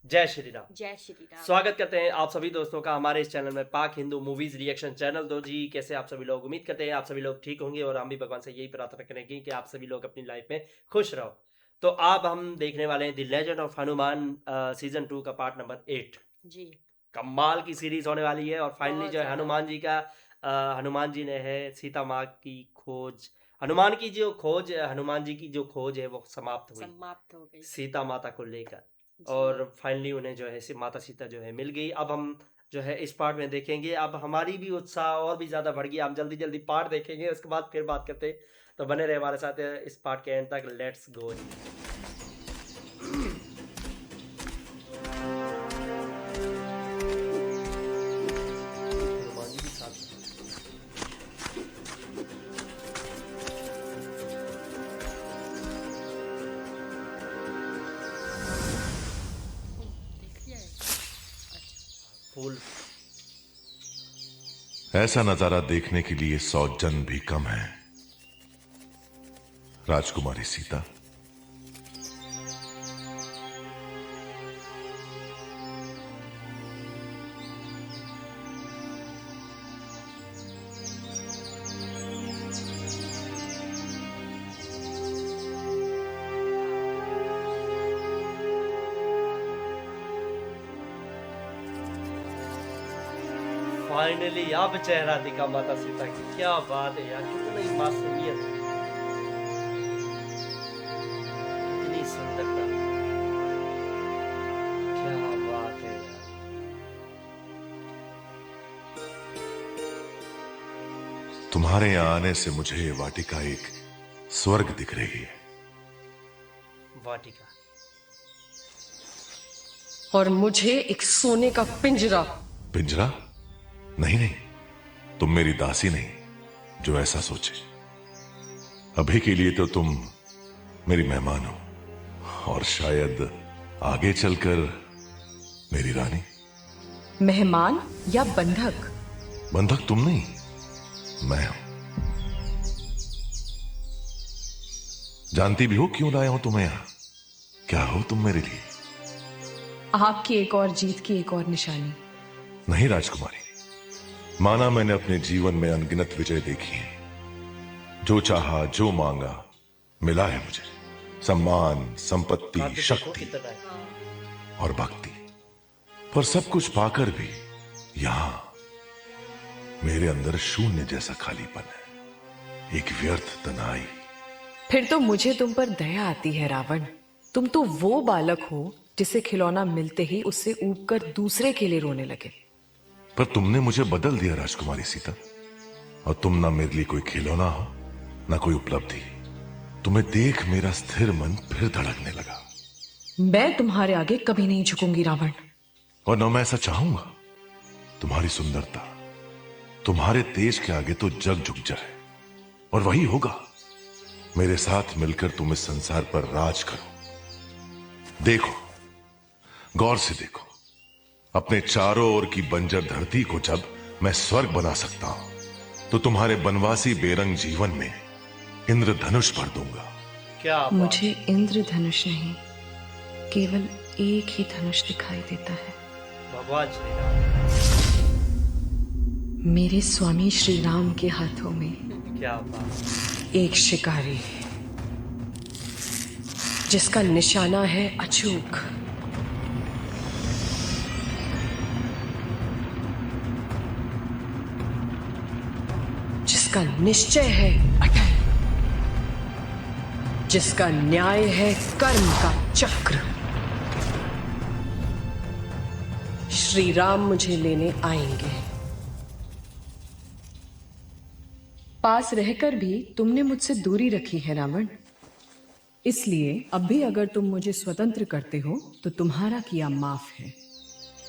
जय श्री राम। जय श्री राम। स्वागत करते हैं आप सभी दोस्तों का हमारे इस चैनल में, पाक हिंदू मूवीज रिएक्शन चैनल। तो जी, कैसे आप सभी लोग? उम्मीद करते हैं आप सभी लोग ठीक होंगे और हम भी भगवान से यही प्रार्थना करेंगे कि आप सभी लोग अपनी लाइफ में खुश रहो। तो अब हम देखने वाले हैं the legend of Hanuman season 2 का पार्ट नंबर 8। जी कमाल की सीरीज होने वाली है। और फाइनली बहुत जो है ज्यादा। हनुमान जी ने है सीता माँ की खोज, हनुमान की जो खोज, हनुमान जी की जो खोज है वो समाप्त हुई समाप्त हो गई। सीता माता को लेकर। जी और फाइनली उन्हें जो है माता सीता जो है मिल गई। अब हम जो है इस पार्ट में देखेंगे। अब हमारी भी उत्साह और भी ज़्यादा बढ़ गया। हम जल्दी जल्दी पार्ट देखेंगे, उसके बाद फिर बात करते हैं। तो बने रहे हमारे साथ इस पार्ट के एंड तक। Let's go. हनुमान जी भी साथ हैं। देख लिया है। अच्छा फूल। ऐसा नजारा देखने के लिए 100 जन भी कम है। राजकुमारी सीता, फाइनली अब चेहरा दिखा माता सीता की। क्या बात है यार, कितनी मासूमियत, कितनी सुंदरता। क्या बात है यार। तुम्हारे यहां आने से मुझे ये वाटिका एक स्वर्ग दिख रही है। वाटिका। और मुझे एक सोने का पिंजरा। पिंजरा? नहीं नहीं, तुम मेरी दासी नहीं जो ऐसा सोचे। अभी के लिए तो तुम मेरी मेहमान हो, और शायद आगे चलकर मेरी रानी। मेहमान या बंधक? बंधक तुम नहीं, मैं हूं। जानती भी हो क्यों लाया हूं तुम्हें यहां? क्या हो तुम मेरे लिए? आपकी एक और जीत की एक और निशानी। नहीं राजकुमारी, माना मैंने अपने जीवन में अनगिनत विजय देखी है। जो चाहा, जो मांगा, मिला है मुझे। सम्मान, संपत्ति, काफी देखो शक्ति कितना है। और भक्ति। पर सब कुछ पाकर भी यहां मेरे अंदर शून्य जैसा खालीपन है, एक व्यर्थ तनाई। फिर तो मुझे तुम पर दया आती है रावण। तुम तो वो बालक हो जिसे खिलौना मिलते ही उससे ऊबकर दूसरे के लिए रोने लगे। पर तुमने मुझे बदल दिया राजकुमारी सीता। और तुम ना मेरे लिए कोई खिलौना हो, ना कोई उपलब्धि। तुम्हें देख मेरा स्थिर मन फिर धड़कने लगा। मैं तुम्हारे आगे कभी नहीं झुकूंगी रावण। और न मैं ऐसा चाहूंगा। तुम्हारी सुंदरता, तुम्हारे तेज के आगे तो जग झुक जाए। और वही होगा, मेरे साथ मिलकर तुम इस संसार पर राज करो। देखो, गौर से देखो, अपने चारों ओर की बंजर धरती को जब मैं स्वर्ग बना सकता हूं, तो तुम्हारे बनवासी बेरंग जीवन में इंद्रधनुष भर दूंगा। क्या बात। मुझे इंद्रधनुष नहीं, केवल एक ही धनुष दिखाई देता है। भगवान श्री राम। मेरे स्वामी श्री राम के हाथों में क्या बात। एक शिकारी जिसका निशाना है अचूक, जिसका निश्चय है अटल, जिसका न्याय है कर्म का चक्र। श्री राम मुझे लेने आएंगे। पास रहकर भी तुमने मुझसे दूरी रखी है रावण। इसलिए अब भी अगर तुम मुझे स्वतंत्र करते हो तो तुम्हारा किया माफ है।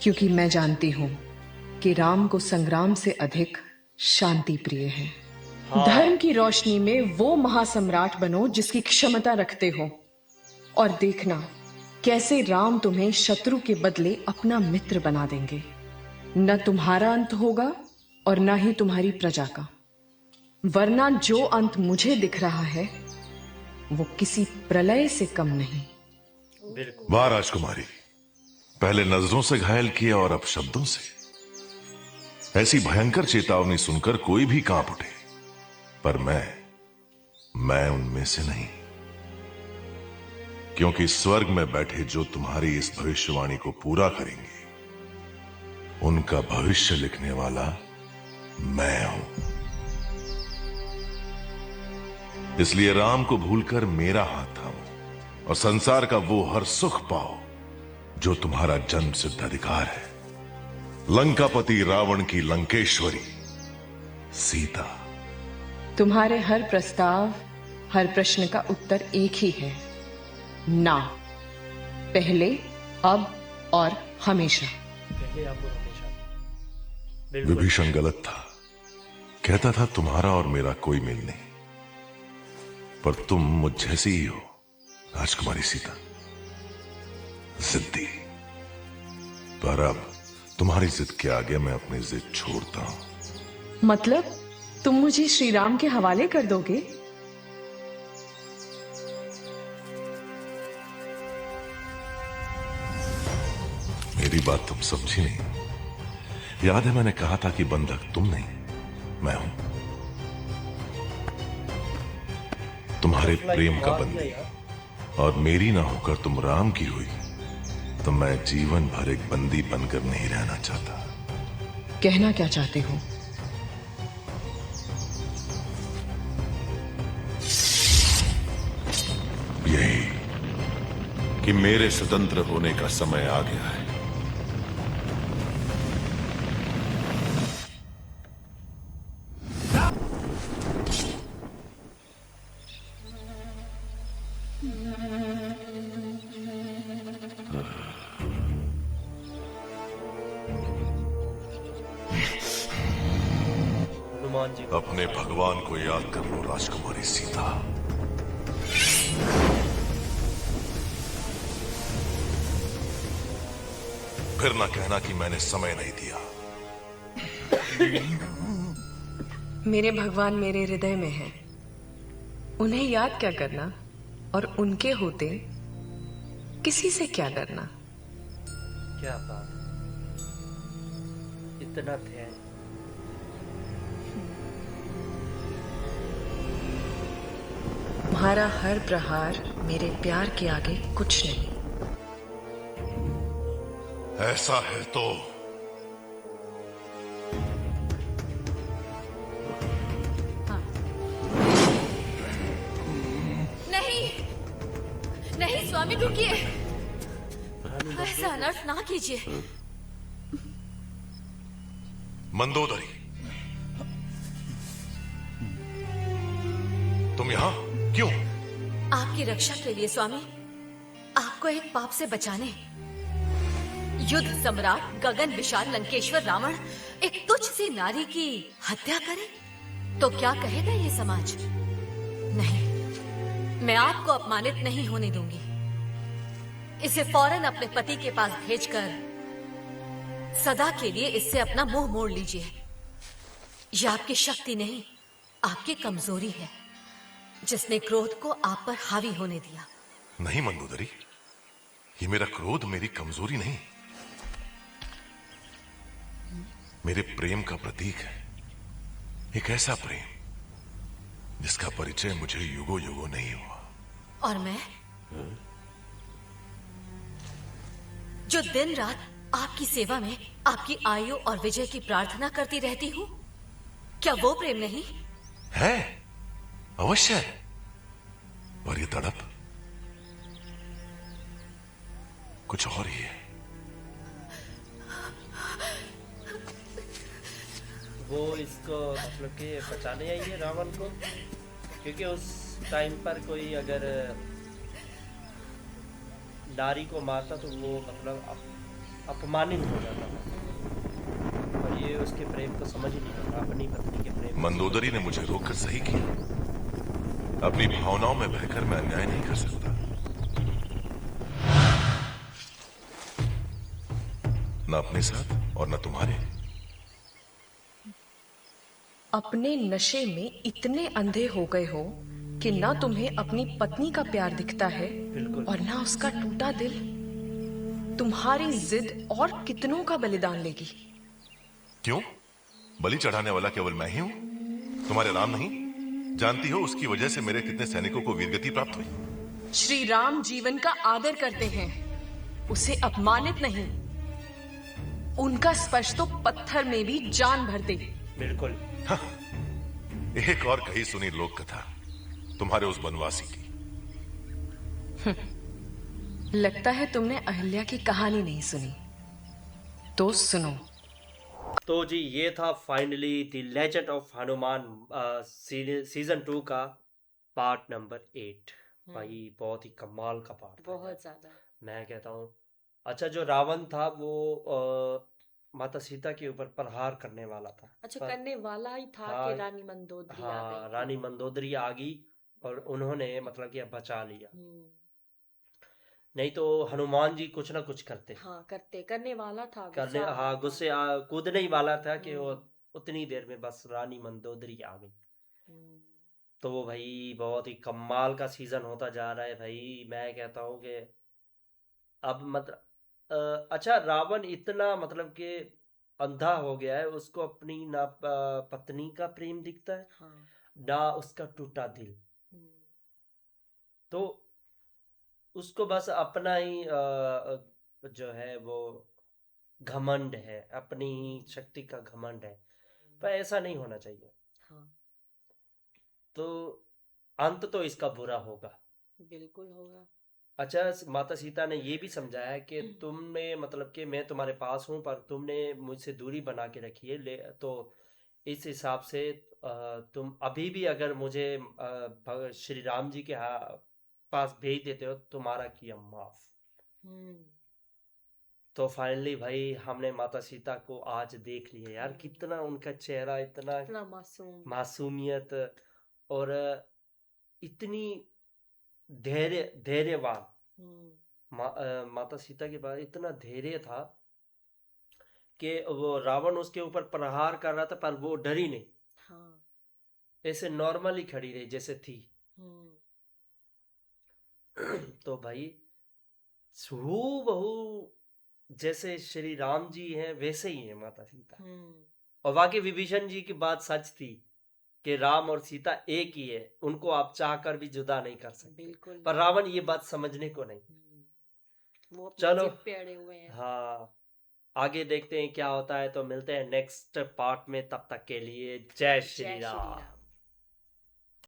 क्योंकि मैं जानती हूं कि राम को संग्राम से अधिक शांति प्रिय है। धर्म की रोशनी में वो महासम्राट बनो जिसकी क्षमता रखते हो। और देखना कैसे राम तुम्हें शत्रु के बदले अपना मित्र बना देंगे। न तुम्हारा अंत होगा और न ही तुम्हारी प्रजा का। वरना जो अंत मुझे दिख रहा है वो किसी प्रलय से कम नहीं। बिल्कुल। वाह राजकुमारी, पहले नजरों से घायल किया और अब शब्दों से। ऐसी भयंकर चेतावनी सुनकर कोई भी कांप उठे, पर मैं उनमें से नहीं, क्योंकि स्वर्ग में बैठे जो तुम्हारी इस भविष्यवाणी को पूरा करेंगे, उनका भविष्य लिखने वाला मैं हूं। इसलिए राम को भूलकर मेरा हाथ थामो और संसार का वो हर सुख पाओ जो तुम्हारा जन्म सिद्ध अधिकार है। लंकापति रावण की लंकेश्वरी सीता। तुम्हारे हर प्रस्ताव, हर प्रश्न का उत्तर एक ही है, ना। पहले, अब और हमेशा। पहले, अब और हमेशा। बिल्कुल। विभीषण गलत था, कहता था तुम्हारा और मेरा कोई मेल नहीं, पर तुम मुझ जैसी ही हो राजकुमारी सीता, जिद्दी। पर अब तुम्हारी जिद के आगे मैं अपनी जिद छोड़ता हूं। मतलब तुम मुझे श्री राम के हवाले कर दोगे? मेरी बात तुम समझी नहीं। याद है मैंने कहा था कि बंधक तुम नहीं, मैं हूं, तुम्हारे प्रेम का बंदी। और मेरी ना होकर तुम राम की हुई तो मैं जीवन भर एक बंदी बनकर नहीं रहना चाहता। कहना क्या चाहते हो? यही कि मेरे स्वतंत्र होने का समय आ गया है। हनुमान जी अपने भगवान को याद कर लो राजकुमारी सीता। फिर ना कहना कि मैंने समय नहीं दिया। मेरे भगवान मेरे हृदय में हैं। उन्हें याद क्या करना, और उनके होते किसी से क्या डरना। क्या बात, इतना ध्यान। तुम्हारा हर प्रहार मेरे प्यार के आगे कुछ नहीं। ऐसा है तो नहीं, नहीं स्वामी रुकिए, ऐसा अनर्थ ना कीजिए। मंदोदरी, तुम यहां क्यों? आपकी रक्षा के लिए स्वामी, आपको एक पाप से बचाने। युद्ध सम्राट गगन विशाल लंकेश्वर रावण एक तुच्छ सी नारी की हत्या करे तो क्या कहेगा ये समाज? नहीं, मैं आपको अपमानित नहीं होने दूंगी। इसे फौरन अपने पति के पास भेजकर सदा के लिए इससे अपना मुंह मोड़ लीजिए। यह आपकी शक्ति नहीं, आपकी कमजोरी है, जिसने क्रोध को आप पर हावी होने दिया। नहीं मंदोदरी, ये मेरा क्रोध मेरी कमजोरी नहीं, मेरे प्रेम का प्रतीक है। एक ऐसा प्रेम जिसका परिचय मुझे युगों युगों नहीं हुआ। और मैं जो दिन रात आपकी सेवा में आपकी आयु और विजय की प्रार्थना करती रहती हूँ, क्या वो प्रेम नहीं है? अवश्य है, पर ये तड़प कुछ और ही है। वो इसको मतलब कि बचाने आई है रावण को, क्योंकि उस टाइम पर कोई अगर नारी को मारता तो वो मतलब अपमानित हो जाता था, और ये उसके प्रेम को समझ ही नहीं पाता, अपनी पत्नी के प्रेम। मंदोदरी ने मुझे रोककर सही किया। अपनी भावनाओं में बहकर मैं अन्याय नहीं कर सकता। न अपने साथ और न तुम्हारे। अपने नशे में इतने अंधे हो गए हो कि ना तुम्हें अपनी पत्नी का प्यार दिखता है बिल्कुल। और ना उसका टूटा दिल। तुम्हारी जिद और कितनों का बलिदान लेगी। क्यों? बलि चढ़ाने वाला केवल मैं ही हूं, तुम्हारे राम नहीं? जानती हो उसकी वजह से मेरे कितने सैनिकों को वीरगति प्राप्त हुई। श्री राम जीवन का आदर करते हैं, उसे अपमानित नहीं। उनका स्पर्श तो पत्थर में भी जान भर दे। बिल्कुल। एक और कही सुनी लोक कथा तुम्हारे उस बनवासी की। लगता है तुमने अहिल्या की कहानी नहीं सुनी, तो सुनो। तो जी ये था finally the legend of Hanuman season 2 का पार्ट नंबर 8। भाई बहुत ही कमाल का पार्ट था यार। बहुत ज्यादा। मैं कहता हूँ अच्छा जो रावण था वो माता सीता के ऊपर प्रहार करने वाला था। अच्छा, पर करने वाला ही था हाँ कि रानी मंदोदरी आ हाँ गई थी। रानी मंदोदरी आ गई और उन्होंने मतलब कि बचा लिया, नहीं तो हनुमान जी कुछ ना कुछ करते। हाँ, करने वाला था, करने गुस्सा आ हाँ गया था। गुस्से कूदने ही वाला था कि वो हम्म। उतनी देर में बस रानी मंदोदरी आ गई। हम्म। तो वो भाई बहुत ही कमाल का सीजन होता जा रहा है भाई। मैं कहता हूँ कि अब मतलब अच्छा रावण इतना मतलब कि अंधा हो गया है, उसको अपनी ना पत्नी का प्रेम दिखता है हाँ। ना उसका टूटा दिल। हम्म। तो उसको बस अपना ही जो है वो घमंड है, अपनी ही शक्ति का घमंड है। पर ऐसा नहीं होना चाहिए। हाँ, तो अंत तो इसका बुरा होगा। बिल्कुल होगा। अच्छा माता सीता ने ये भी समझाया कि तुमने मतलब कि मैं तुम्हारे पास हूँ पर तुमने मुझसे दूरी बना के रखी है ले, तो इस हिसाब से तुम अभी भी अगर मुझे श्री राम जी के पास भेज देते हो तुम्हारा किया माफ। हम्म। तो फाइनली भाई हमने माता सीता को आज देख लिया यार, हम्म। कितना उनका चेहरा इतना कितना मासूम। मासूमियत और इतनी धैर्यवान। हम्म। माता सीता के पास इतना धैर्य था कि वो रावण उसके ऊपर प्रहार कर रहा था पर वो डरी नहीं, हाँ। ऐसे नॉर्मली खड़ी रही जैसे थी। हम्म। तो भाई हूबहू जैसे श्री राम जी हैं वैसे ही है माता सीता। हम्म। और वाकई विभीषण जी की बात सच थी कि राम और सीता एक ही है, उनको आप चाह कर भी जुदा नहीं कर सकते। बिल्कुल पर नहीं। रावण ये बात समझने को नहीं। वो अपनी चलो जिद पे अड़े हुए हैं। हाँ आगे देखते हैं क्या होता है। तो मिलते हैं नेक्स्ट पार्ट में, तब तक के लिए जय श्री जय श्री राम। राम।